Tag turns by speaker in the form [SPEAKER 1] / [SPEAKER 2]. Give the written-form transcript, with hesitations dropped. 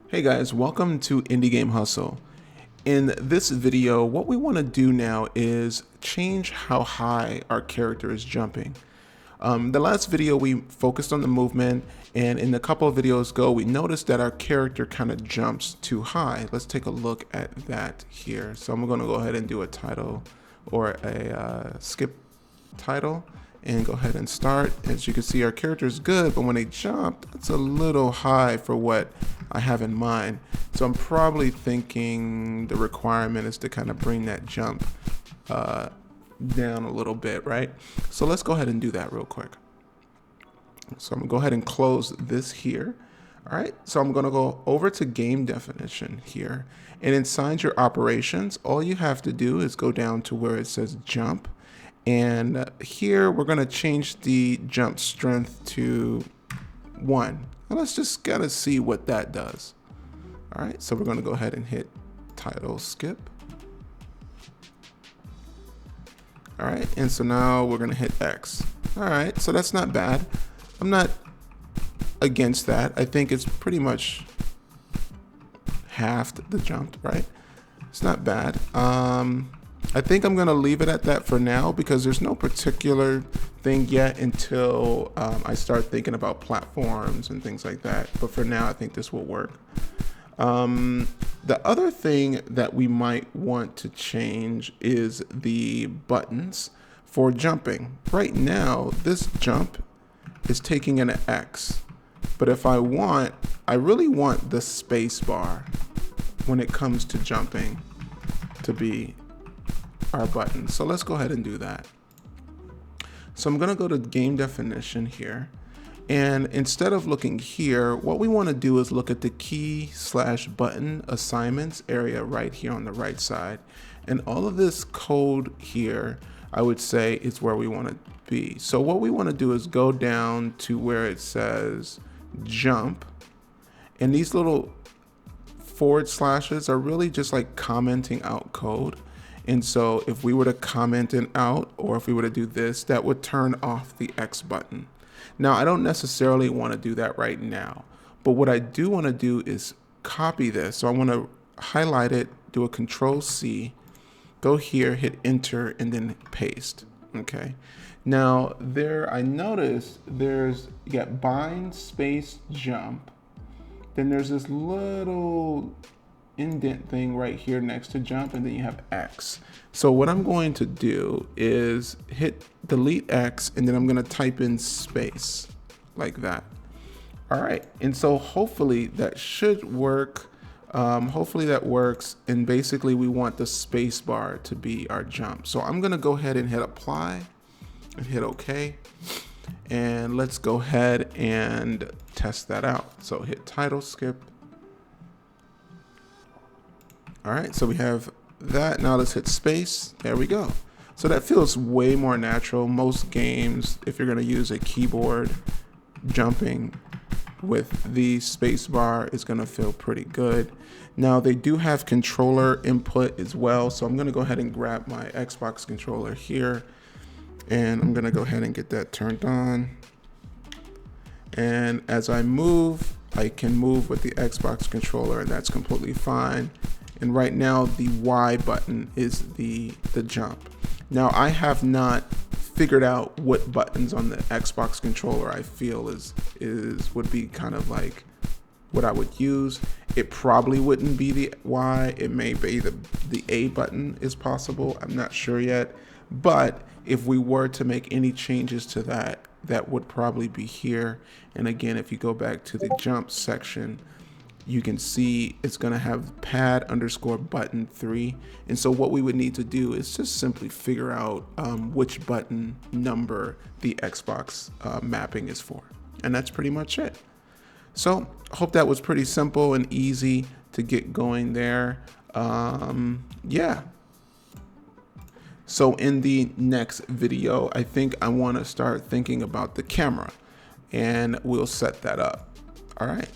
[SPEAKER 1] Hey guys, welcome to Indie Game Hustle. In this video, what we want to do now is change how high our character is jumping. The last video we focused on the movement, and in a couple of videos ago we noticed that our character kind of jumps too high. Let's take a look at that here. So I'm going to go ahead and do a title or a skip title and go ahead and start. As you can see, our character is good, but when they jump, it's a little high for what I have in mind. So I'm probably thinking the requirement is to kind of bring that jump down a little bit, right? So let's go ahead and do that real quick. So I'm gonna go ahead and close this here. All right, so I'm gonna go over to game definition here, and inside your operations, all you have to do is go down to where it says jump. And here we're gonna change the jump strength to 1. And let's just gotta see what that does. All right, so we're gonna go ahead and hit title skip. All right, and so now we're gonna hit X. All right, so that's not bad. I'm not against that. I think it's pretty much halved the jump, right? It's not bad. I think I'm gonna leave it at that for now because there's no particular thing yet until I start thinking about platforms and things like that. But for now, I think this will work. The other thing that we might want to change is the buttons for jumping. Right now, this jump is taking an X, but if I really want the space bar when it comes to jumping to be our button. So let's go ahead and do that. So I'm gonna go to game definition here. And instead of looking here, what we want to do is look at the key/button assignments area right here on the right side. And all of this code here, I would say, is where we want to be. So what we want to do is go down to where it says jump. And these little forward slashes are really just like commenting out code. And so if we were to comment it out, or if we were to do this, that would turn off the X button. Now, I don't necessarily want to do that right now, but what I do want to do is copy this. So I want to highlight it, do a Control-C, go here, hit enter, and then paste, okay? Now, I noticed you got bind, space, jump. Then there's this little indent thing right here next to jump, and then you have X. So what I'm going to do is hit delete X, and then I'm going to type in space like that. All right, and so hopefully that should work. Hopefully that works, and basically we want the space bar to be our jump. So I'm going to go ahead and hit apply and hit OK, and let's go ahead and test that out. So hit title skip. All right, so we have that. Now let's hit space. There we go. So that feels way more natural. Most games, if you're gonna use a keyboard, jumping with the space bar is gonna feel pretty good. Now they do have controller input as well. So I'm gonna go ahead and grab my Xbox controller here, and I'm gonna go ahead and get that turned on. And as I move, I can move with the Xbox controller, and that's completely fine. And right now the Y button is the jump. Now I have not figured out what buttons on the Xbox controller I feel would be kind of like what I would use. It probably wouldn't be the Y. It may be the A button is possible. I'm not sure yet. But if we were to make any changes to that, that would probably be here. And again, if you go back to the jump section, you can see it's gonna have pad_button 3. And so what we would need to do is just simply figure out which button number the Xbox mapping is for. And that's pretty much it. So hope that was pretty simple and easy to get going there. Yeah. So in the next video, I think I wanna start thinking about the camera, and we'll set that up. All right.